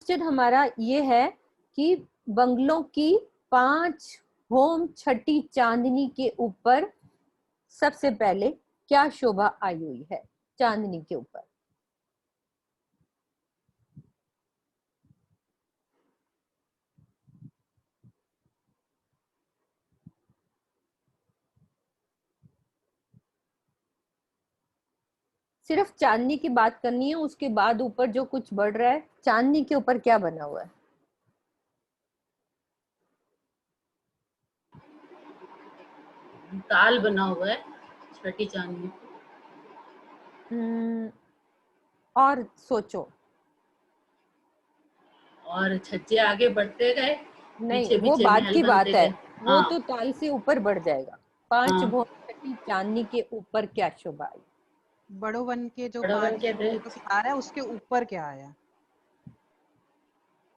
Question हमारा ये है कि बंगलों की 5 होम छठी चांदनी के ऊपर सबसे पहले क्या शोभा आई हुई है? चांदनी के ऊपर सिर्फ चांदनी की बात करनी है, उसके बाद ऊपर जो कुछ बढ़ रहा है, चांदनी के ऊपर क्या बना हुआ है? ताल बना हुआ है छठी चांदनी। और सोचो। और छज्जे आगे बढ़ते गए, नहीं, पीछे वो पीछे बाद महल की बात बनते है, गए। वो हाँ तो ताल से ऊपर बढ़ जाएगा। 5 हाँ। भुवन छठी चांदनी के ऊपर क्या शोभा आई? बड़ो वन के जो बड़ा बन 5 के का सितारा है उसके ऊपर क्या आया?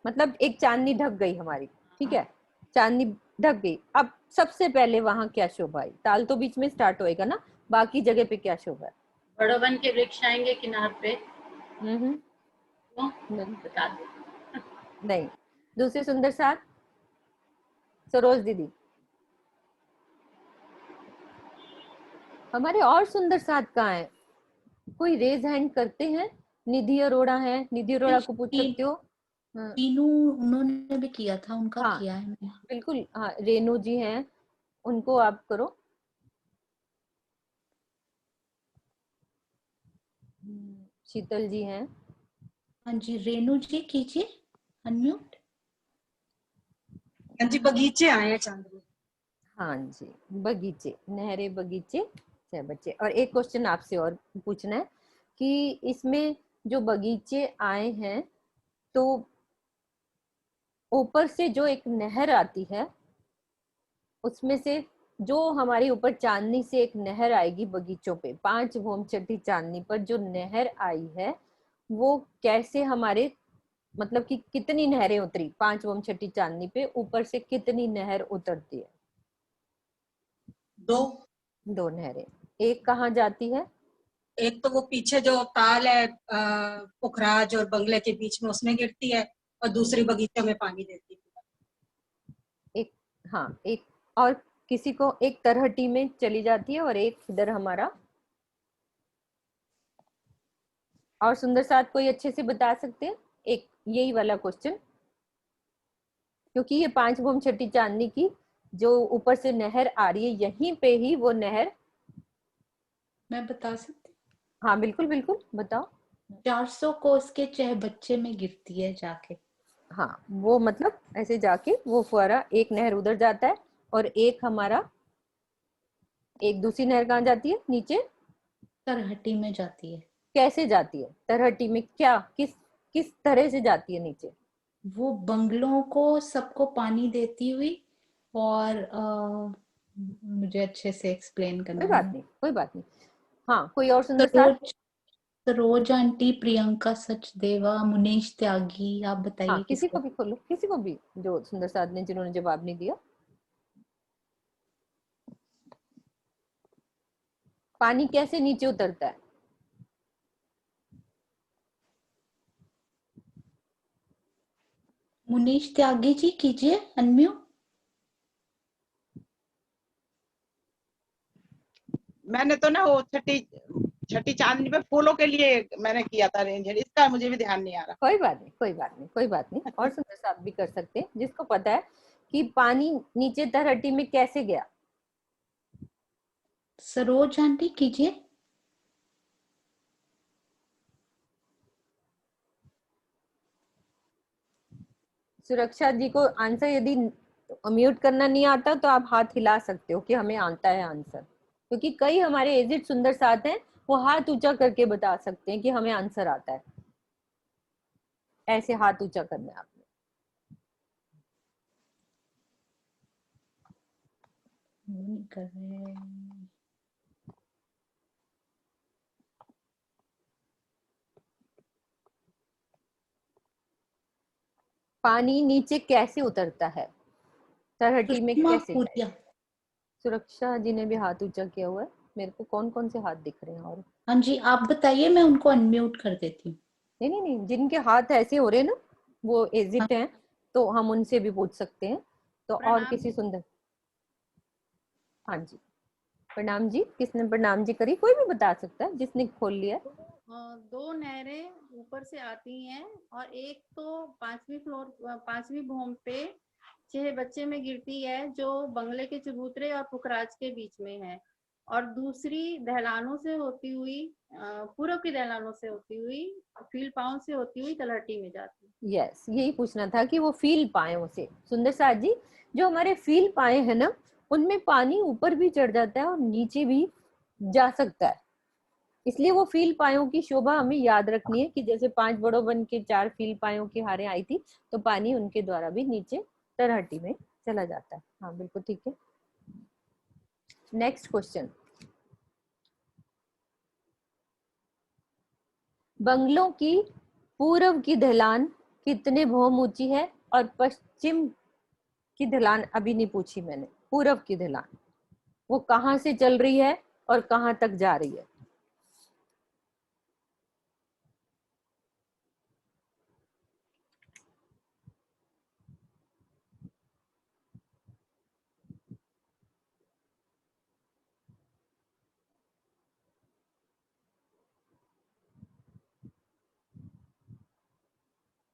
मतलब एक चांदनी ढक गई हमारी, ठीक है, चांदनी ढक गई, अब सबसे पहले वहां क्या शोभा आई? ताल तो बीच में स्टार्ट होएगा ना, बाकी जगह पे क्या शोभा है? बड़ो वन के वृक्ष आएंगे किनार पे। नहीं, बता दो। नहीं। दूसरी सुंदर साथ, सरोज दीदी। हमारे और सुंदर साथ कहाँ है? कोई रेज हैंड करते हैं? निधि अरोड़ा है, निधि अरोड़ा को पूछ सकते हो। हाँ, तीनों उन्होंने भी किया था, उनका हाँ किया है मैंने। बिल्कुल, हाँ रेणु जी हैं, उनको आप करो। शीतल जी हैं। हाँ जी, रेणु जी कीजिए अनम्यूट। हाँ जी, बगीचे आए हैं चांदनी। हाँ जी, बगीचे, नहरे बगीचे, 6 बच्चे। और एक क्वेश्चन आपसे और पूछना है कि इसमें जो बगीचे आए हैं, तो ऊपर से जो एक नहर आती है, उसमें से जो हमारी ऊपर चांदनी से एक नहर आएगी बगीचों पे, 5 होम छठी चांदनी पर जो नहर आई है, वो कैसे हमारे, मतलब कि कितनी नहरें उतरी 5 होम छठी चांदनी पे, ऊपर से कितनी नहर उतरती है? 2। 2 नहरें। एक कहाँ जाती है? एक तो वो पीछे जो ताल है पुखराज और बंगले के बीच में, उसमें गिरती है, और दूसरी बगीचों में पानी देती है। एक, हाँ एक, और किसी को एक तरहटी में चली जाती है, और एक इधर हमारा। और सुंदर साथ कोई अच्छे से बता सकते हैं एक यही वाला क्वेश्चन, क्योंकि ये 5 होम छठी चांदनी की जो ऊपर से नहर आ रही है, यहीं पे ही वो नहर। मैं बता सकती? हाँ बिल्कुल बिल्कुल, बताओ। 400 कोस के 6 बच्चे में गिरती है जाके। हाँ, वो मतलब ऐसे जाके वो फुआरा, एक नहर उधर जाता है, और एक हमारा, एक दूसरी नहर कहाँ जाती है? नीचे तरहटी में जाती है। कैसे जाती है? तरहटी में क्या, किस किस तरह से जाती है नीचे? वो बंगलों को सबको पानी देती हुई, और मुझे अच्छे से एक्सप्लेन करना कोई बात है। नहीं, कोई बात नहीं। हाँ, कोई और सुंदर साथ? सरोज आंटी, प्रियंका सचदेवा, मुनीश त्यागी, आप हाँ, बताइए किसी किसको। को भी खोलो, किसी को भी जो सुंदर साथ ने, जिन्होंने जवाब नहीं दिया। पानी कैसे नीचे उतरता है? मुनीश त्यागी जी कीजिए अनम्यूट। मैंने तो ना वो छठी छठी चांदनी पे फूलों के लिए मैंने किया था अरेंज, इसका मुझे भी ध्यान नहीं आ रहा। कोई बात नहीं, कोई बात नहीं, कोई बात नहीं। और सुंदर साथ भी कर सकते हैं, जिसको पता है कि पानी नीचे तरहटी में कैसे गया। सरोज आंटी कीजिए। सुरक्षा जी को आंसर यदि म्यूट करना नहीं आता तो आप हाथ हिला सकते हो कि हमें आता है आंसर, क्योंकि कई हमारे एजिड सुंदर साथ हैं, वो हाथ ऊंचा करके बता सकते हैं कि हमें आंसर आता है। ऐसे हाथ ऊंचा करना है आपने। नहीं कर रहे। पानी नीचे कैसे उतरता है? तरहटी में सुषमा कैसे पूरिया। जाएगा? सुरक्षा जी ने भी हाथ ऊंचा किया हुआ है। मेरे को कौन कौन से हाथ दिख रहे हैं? और हाँ जी, आप बताइए, मैं उनको अनम्यूट कर देती हूँ। नहीं नहीं नहीं, जिनके हाथ ऐसे हो रहे हैं ना, वो एजिड हैं, तो हम उनसे भी पूछ सकते हैं। तो और प्रणाम किसी जी। सुंदर, हाँ जी, प्रणाम जी। किसने प्रणाम जी करी? कोई भी बता सकता है जिसने खोल लिया है। दो नहरें ऊपर से आती हैं और एक तो 5वीं भूमि पे 6 बच्चे में गिरती है जो बंगले के चबूतरे और पुखराज के बीच में है, और दूसरी दहलानों से होती हुई पूर्व की दहलानों से होती हुई फील्ड पाउंड से होती हुई तलहटी में जाती है। यस, यही पूछना था कि वो फील पाए से। सुंदर साथ जी, जो हमारे फील पाए हैं ना, उनमें पानी ऊपर भी चढ़ जाता है और नीचे भी जा सकता है। इसलिए वो फील पायों की शोभा हमें याद रखनी है कि जैसे 5 बड़ों बन के 4 फील पायों की हारें आई थी, तो पानी उनके द्वारा भी नीचे तरहटी में चला जाता है। हाँ बिल्कुल ठीक है। नेक्स्ट क्वेश्चन, बंगलों की पूर्व की ढलान कितने भौम ऊंची है? और पश्चिम की ढलान अभी नहीं पूछी मैंने, पूर्व की ढलान वो कहाँ से चल रही है और कहाँ तक जा रही है?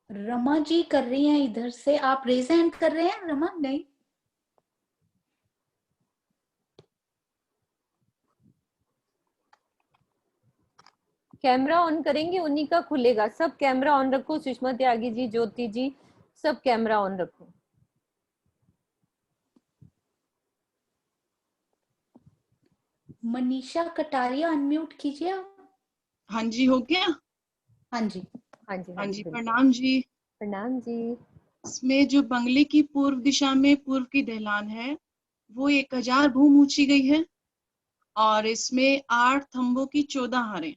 रमा जी कर रही हैं इधर से। आप रेज हैंड कर रहे हैं रमा? नहीं, कैमरा ऑन करेंगे उन्हीं का खुलेगा। सब कैमरा ऑन रखो, सुषमा त्यागी जी, ज्योति जी, सब कैमरा ऑन रखो। मनीषा कटारिया अनम्यूट कीजिए आप। हाँ जी, हो गया। हाँ जी। हाँ जी, हाँ जी, बिल्कुल। प्रणाम जी। प्रणाम जी। इसमें जो बंगले की पूर्व दिशा में पूर्व की ढलान है वो 1000 भूम ऊंची गई है, और इसमें 8 थंबों की 14 हारें,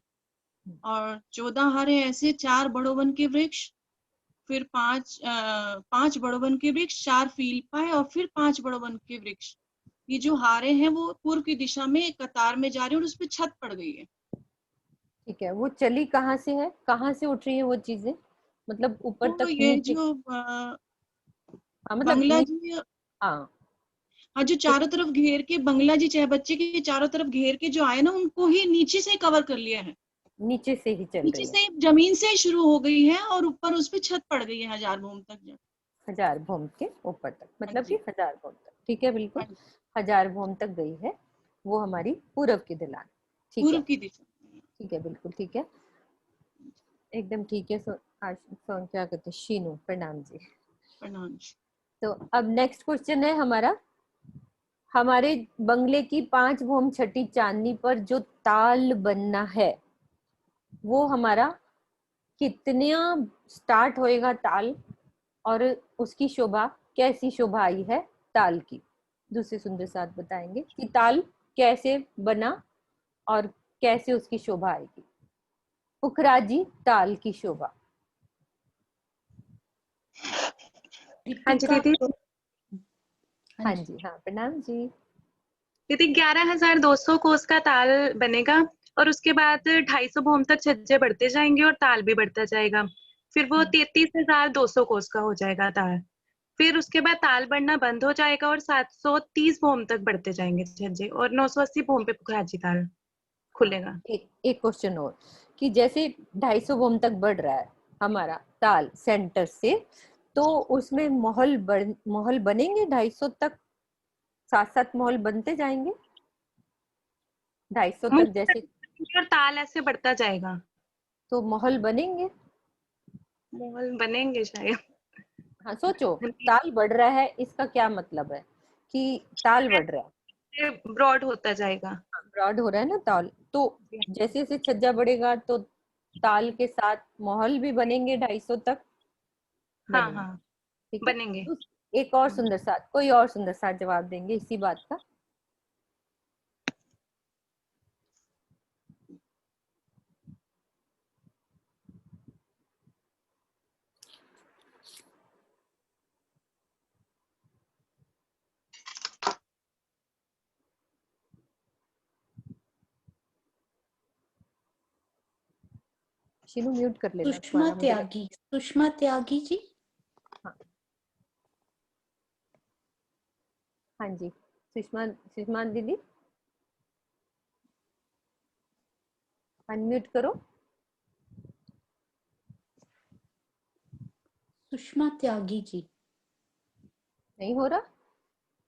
और 14 हारें ऐसे 4 बड़ो वन के वृक्ष, फिर 5 बड़ो वन के वृक्ष, 4 फील पाए, और फिर 5 बड़ो वन के वृक्ष। ये जो हारें हैं वो पूर्व की दिशा में एक कतार में जा रही है और उसपे छत पड़ गई है। ठीक है, वो चली कहाँ से है, कहाँ से उठ रही है वो चीजें? मतलब ऊपर तो तक, ये नीचे? जो हाँ मतलब बंगला जी, हाँ हाँ, जो चारों तरफ घेर के बंगला जी चाहे बच्चे के चारों तरफ घेर के जो आए ना, उनको ही नीचे से कवर कर लिया है। नीचे से ही चल नीचे रही है। से जमीन से ही शुरू हो गई है और ऊपर उस पे छत पड़ गई है 1000 भूम तक जा। 1000 भूम के ऊपर तक, हाँ मतलब कि जी, 1000 भूम तक। ठीक है, बिल्कुल। हाँ जी, 1000 भूम तक गई है वो हमारी पूर्व की ढलान। ठीक पूर्व है, की दिशा। ठीक है, बिल्कुल ठीक है, एकदम ठीक है। क्या कहते हैं, शीनू, प्रणाम जी। प्रणाम जी। तो अब नेक्स्ट क्वेश्चन है हमारा, हमारे बंगले की 5 भूम छठी चांदनी पर जो ताल बनना है वो हमारा कितने स्टार्ट होएगा ताल, और उसकी शोभा, कैसी शोभा आई है ताल की? दूसरे सुंदर साथ बताएंगे कि ताल कैसे बना और कैसे उसकी शोभा आएगी। पुखराजी ताल की शोभा। हाँ जी दीपिका। दीदी। हाँ जी, हाँ प्रणाम जी। दीदी 11,200 कोस का ताल बनेगा, और उसके बाद 250 भूम तक छज्जे बढ़ते जाएंगे और ताल भी बढ़ता जाएगा। फिर वो 33,200 कोस का हो जाएगा ताल। फिर उसके बाद ताल बढ़ना बंद हो जाएगा और 730 भूम तक बढ़ते जाएंगे छज्जे, और 980 भूम पे पुखराजी ताल खुलेगा। एक क्वेश्चन और, कि जैसे 250 भूम तक बढ़ रहा है हमारा ताल सेंटर से, तो उसमें महल बनेंगे 250 तक, 7 महल बनते जाएंगे 250 तक जैसे, और ताल ऐसे बढ़ता जाएगा। तो महल बनेंगे। मॉल बनेंगे शायद। हाँ सोचो, ताल बढ़ रहा है इसका क्या मतलब है कि ताल बढ़ रहा है, ब्रॉड होता जाएगा। ब्रॉड हो रहा है ना ताल, तो जैसे जैसे छज्जा बढ़ेगा तो ताल के साथ महल भी बनेंगे 250 तक हाँ बनेंगे। हाँ, ठीक है, बनेंगे। तो एक और सुंदर साथ, कोई और सुंदर साथ जवाब देंगे इसी बात का? शीनू म्यूट कर लेना सुषमा तुम्हारा, मुझे लग... त्यागी, सुषमा त्यागी जी। हाँ हाँ जी, सुषमा दीदी अनम्यूट करो। सुषमा त्यागी जी। नहीं हो रहा,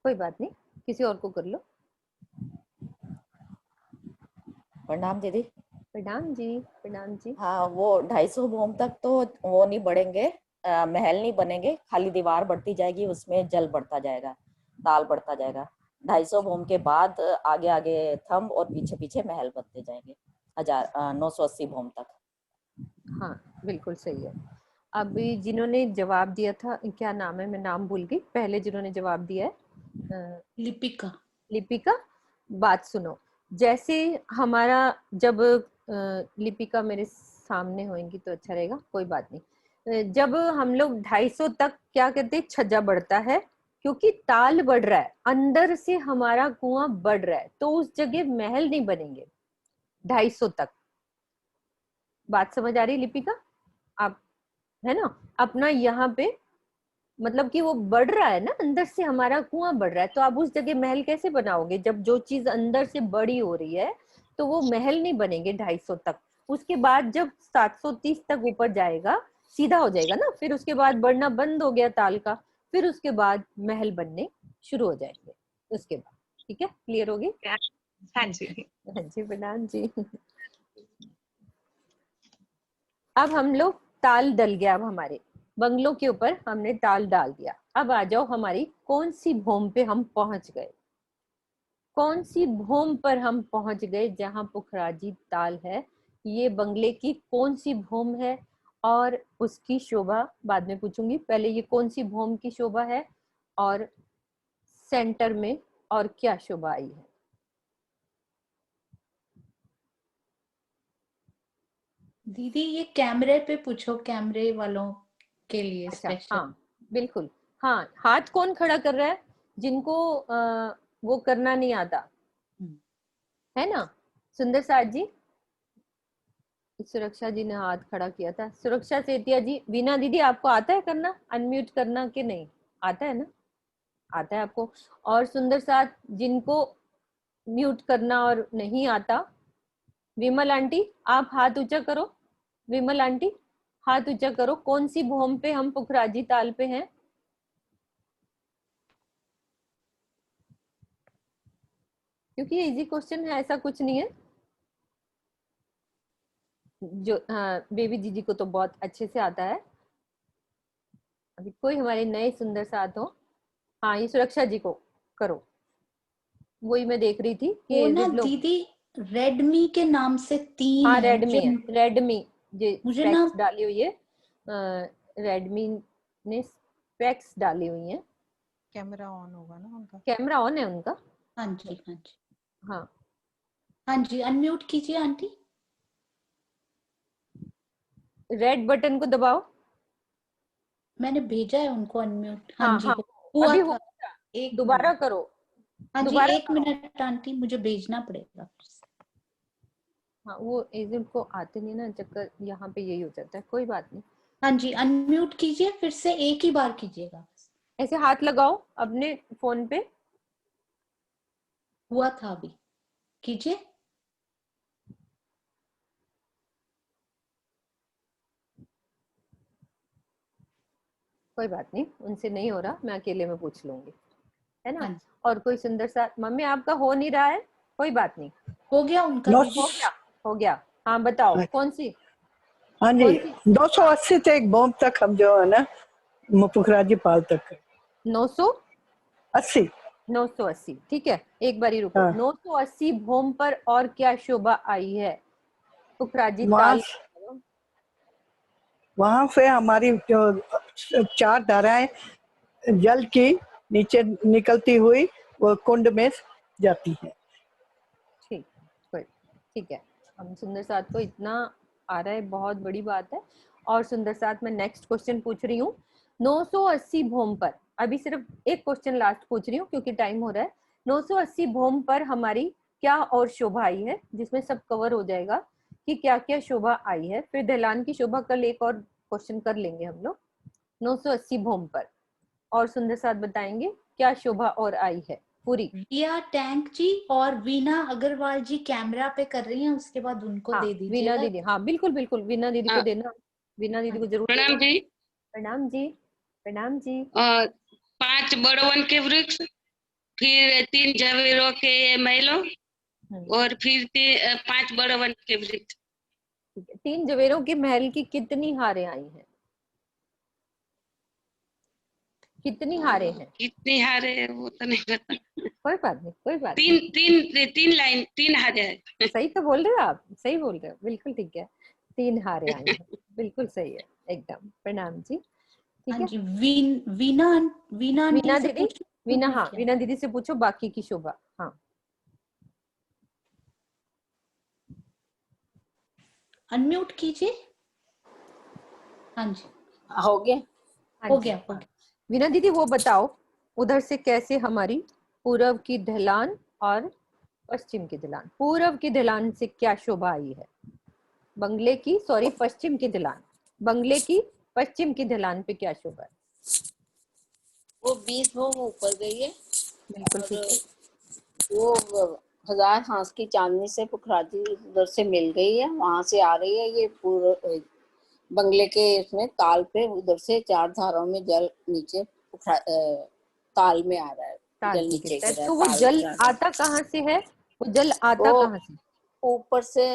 कोई बात नहीं, किसी और को कर लो। प्रणाम दीदी। प्रणाम जी, प्रणाम जी। हाँ, वो 250 भूम तक तो वो नहीं बढ़ेंगे, महल नहीं बनेंगे, खाली दीवार बढ़ती जाएगी, उसमें जल बढ़ता जाएगा, ताल बढ़ता जाएगा। 250 भूम के बाद आगे आगे थंब और पीछे पीछे महल बनते जाएंगे 980 भूम तक। हाँ बिल्कुल सही है। अभी जिन्होंने जवाब दिया था, क्या नाम है, मैं नाम भूल गई, पहले जिन्होंने जवाब दिया है लिपिका। लिपिका, बात सुनो। जैसे हमारा जब लिपिका मेरे सामने होंगी तो अच्छा रहेगा, कोई बात नहीं। जब हम लोग 250 तक क्या कहते हैं, छज्जा बढ़ता है, क्योंकि ताल बढ़ रहा है, अंदर से हमारा कुआं बढ़ रहा है, तो उस जगह महल नहीं बनेंगे 250 तक। बात समझ आ रही लिपिका आप, है ना? अपना यहाँ पे मतलब कि वो बढ़ रहा है ना, अंदर से हमारा कुआं बढ़ रहा है, तो आप उस जगह महल कैसे बनाओगे? जब जो चीज अंदर से बड़ी हो रही है तो वो महल नहीं बनेंगे 250 तक। उसके बाद जब 730 तक ऊपर जाएगा, सीधा हो जाएगा ना, फिर उसके बाद बढ़ना बंद हो गया ताल का, फिर उसके बाद महल बनने शुरू हो जाएंगे उसके बाद। ठीक है, क्लियर होगी? हाँ जी। हाँ जी, प्रणाम जी। अब हम लोग ताल डल गया, अब हमारे बंगलों के ऊपर हमने ताल डाल दिया। अब आ जाओ हमारी कौन सी भूम पे हम पहुंच गए, कौन सी भूम पर हम पहुंच गए जहां पुखराजी ताल है। ये बंगले की कौन सी भूम है और उसकी शोभा बाद में पूछूंगी, पहले ये कौन सी भूम की शोभा है और सेंटर में और क्या शोभा आई है। दीदी ये कैमरे पे पूछो, कैमरे वालों के लिए अच्छा, स्पेशल। हाँ बिल्कुल। हाँ, हाथ कौन खड़ा कर रहा है जिनको वो करना नहीं आता, है ना? सुंदर साथ जी, सुरक्षा जी ने हाथ खड़ा किया था। सुरक्षा सेतिया जी, वीना दीदी आपको आता है करना, अनम्यूट करना कि नहीं आता है ना? आता है आपको। और सुंदर साथ जिनको म्यूट करना और नहीं आता, विमल आंटी आप हाथ ऊंचा करो। विमल आंटी हाथ ऊंचा करो, कौन सी भूम पे हम पुखराजी ताल पे हैं? क्योंकि ये इजी क्वेश्चन है, ऐसा कुछ नहीं है। जो हाँ, बेबी जीजी को तो बहुत अच्छे से आता है। अभी कोई हमारे नए सुंदर साथ हो? हाँ, ये सुरक्षा जी को करो। वही मैं देख रही थी कि वो ना एजेड लोग। दीदी रेडमी के नाम से 3 हाँ, है रेडमी है, रेडमी जो मुझे ना स्पेक्स डाली हुई है, रेडमी ने स्पेक्स डाली हुई है। कैमरा ऑन होगा ना उनका? कैमरा ऑन है उनका? हाँ जी, हाँ जी, हाँ हाँ जी, अनम्यूट कीजिए आंटी। रेड बटन को दबाओ। मैंने भेजा है उनको अनम्यूट। हाँ हाँ जी, हाँ, हुआ अभी था। होगा, एक दोबारा मिनट, करो, हाँ जी, दोबारा 1 करो। मिनट आंटी, मुझे भेजना पड़ेगा। हाँ, वो एजेंट को आते नहीं ना चक्कर, यहाँ पे यही हो जाता है, कोई बात नहीं। हाँ जी, अनम्यूट कीजिए, फिर से एक ही बार कीजिएगा। ऐसे हाथ लगाओ अपने फोन पे। हुआ था अभी, कीजिए। कोई बात नहीं, उनसे नहीं हो रहा, मैं अकेले में पूछ लूंगी, है ना? हाँ जी, और कोई सुंदर सा, मम्मी आपका हो नहीं रहा है, कोई बात नहीं, हो गया उनका हो दीदी। गया, हो गया। हाँ बताओ कौन सी, हाँ जी, कौन सी? 280 से एक बॉम्ब तक हम जो है ना पुखराजी पाल तक 980, 80। 980, ठीक है, एक बारी रुको। हाँ, 980 भूम पर और क्या शोभा आई है पुखराजी वहाँ ताल? वहाँ से हमारी जो 4 धाराएं जल की नीचे निकलती हुई वो कुंड में जाती है। ठीक, कोई ठीक है। हम सुंदर साथ को इतना आ रहा है, बहुत बड़ी बात है। और सुंदर साथ मैं नेक्स्ट क्वेश्चन पूछ रही हूँ। 980 भूम पर, अभी सिर्फ एक क्वेश्चन लास्ट पूछ रही हूँ क्योंकि टाइम हो रहा है। 980 भूम पर हमारी क्या और शोभा आई है, जिसमें सब कवर हो जाएगा कि क्या क्या शोभा आई है। फिर दहलान की शोभा कल एक और क्वेश्चन कर लेंगे हम लोग। 980 भूम पर। और सुंदर साथ बताएंगे क्या शोभा और आई है पूरी। रिया टैंक जी और वीना अग्रवाल जी कैमरा पे कर रही हैं, उसके बाद उनको हाँ, दे वीना दीजिएगा। दीदी, हाँ बिल्कुल बिल्कुल, वीना दीदी को हाँ। देना, वीना दीदी को जरूर प्रणाम देना। जी। प्रणाम जी, प्रणाम जी। 5 बड़वन के वृक्ष, फिर 3 जवेरों के महलों, और फिर 5 बड़वन के वृक्ष। ठीक है, 3 जवेरों के महल की कितनी हारें आई हैं? कितनी हारें हैं? कितनी हारे है वो तो नहीं पता। कोई बात नहीं, कोई बात नहीं। 3 लाइन 3 हारे है। सही तो बोल रहे हो आप, सही बोल रहे हो, बिल्कुल ठीक है। 3 हारें आई हैं, बिल्कुल सही है एकदम। प्रणाम जी। ठीक हाँ है जी, वीना वीना आंटी से दीदी, पूछूं? वीना, हाँ क्या? वीना दीदी से पूछो बाकी की शोभा। हाँ अनम्यूट कीजिए। हाँ जी, हो गया। हाँ हो जी, गया, हो हाँ। गया। वीना दीदी वो बताओ उधर से कैसे हमारी पूर्व की ढलान और पश्चिम की ढलान, पूर्व की ढलान से क्या शोभा आई है? बंगले की, सॉरी पश्चिम की ढलान, बंगले की पश्चिम की ढलान पे क्या शोभा है? वो 20 भूम ऊपर गई है बिल्कुल और ठीक है। वो 1000 हांस की चांदनी से पुखराजी उधर से मिल गई है, वहां से आ रही है। ये पूरे बंगले के इसमें ताल पे उधर से 4 धाराओं में जल नीचे ताल में आ रहा है, ताल जल में नीचे गिरता है। गिर रहा है, तो वो ताल जल गिर रहा है। आता कहाँ से है? वो जल आता वो कहाँ से? ऊपर से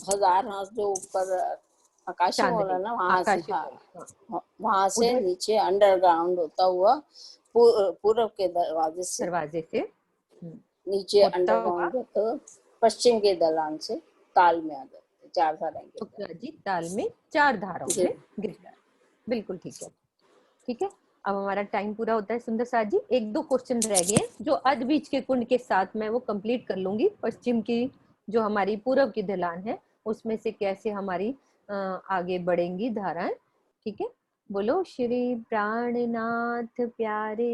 1000 हांस जो ऊपर आकाशी मॉल है ना, वहां से। आकाशी हाँ, हाँ। वहां से उधर नीचे अंडरग्राउंड होता हुआ पूर्व के दरवाजे से दरवाजे से नीचे होता हुआ अंडरग्राउंड होता हुआ पश्चिम के दलान से ताल में आ जाते, 4 धाराएं पुखराजी ताल में 4 धाराओं में गिरता है। बिल्कुल ठीक है, ठीक है। अब हमारा टाइम पूरा होता है सुंदर साथ जी। 1-2 क्वेश्चन रह गए जो अध बीच के कुंड के साथ मैं वो कंप्लीट कर लूंगी। पश्चिम की जो हमारी पूर्व की ढलान है उसमें से कैसे हमारी आगे बढ़ेंगी धाराएं। ठीक है, बोलो श्री प्राणनाथ प्यारे।